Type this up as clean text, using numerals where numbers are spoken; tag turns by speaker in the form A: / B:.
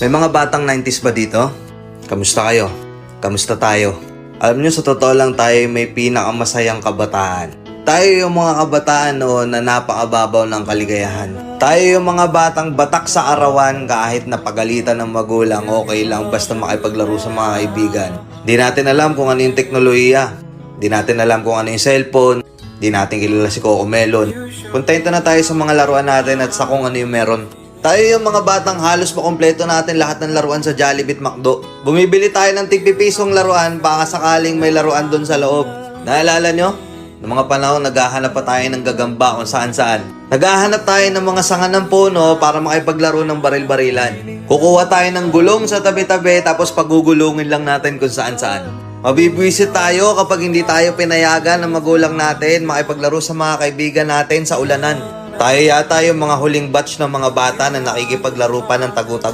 A: May mga batang 90s ba dito? Kamusta kayo? Kamusta tayo? Alam nyo, sa totoo lang tayo may pinakamasayang kabataan. Tayo yung mga kabataan noon na napakababaw ng kaligayahan. Tayo yung mga batang batak sa arawan kahit napagalitan ng magulang, okay lang basta makipaglaro sa mga kaibigan. Di natin alam kung ano yung teknolohiya. Di natin alam kung ano yung cellphone. Di natin kilala si Coco Melon. Kontento na tayo sa mga laruan natin at sa kung ano yung meron. Tayo yung mga batang halos makompleto natin lahat ng laruan sa Jollibee at McDo. Bumibili tayo ng tig-pipisong laruan baka sakaling may laruan doon sa loob. Naalala nyo? Noong mga panahon, naghahanap pa tayo ng gagamba kung saan-saan. Naghahanap tayo ng mga sanga ng puno para makipaglaro ng baril-barilan. Kukuha tayo ng gulong sa tabi-tabi tapos pagugulungin lang natin kung saan-saan. Mabibwisit tayo kapag hindi tayo pinayagan ng magulang natin makipaglaro sa mga kaibigan natin sa ulanan. Tayo yata yung mga huling batch ng mga bata na nakikipaglaro pa ng tagu-tagu.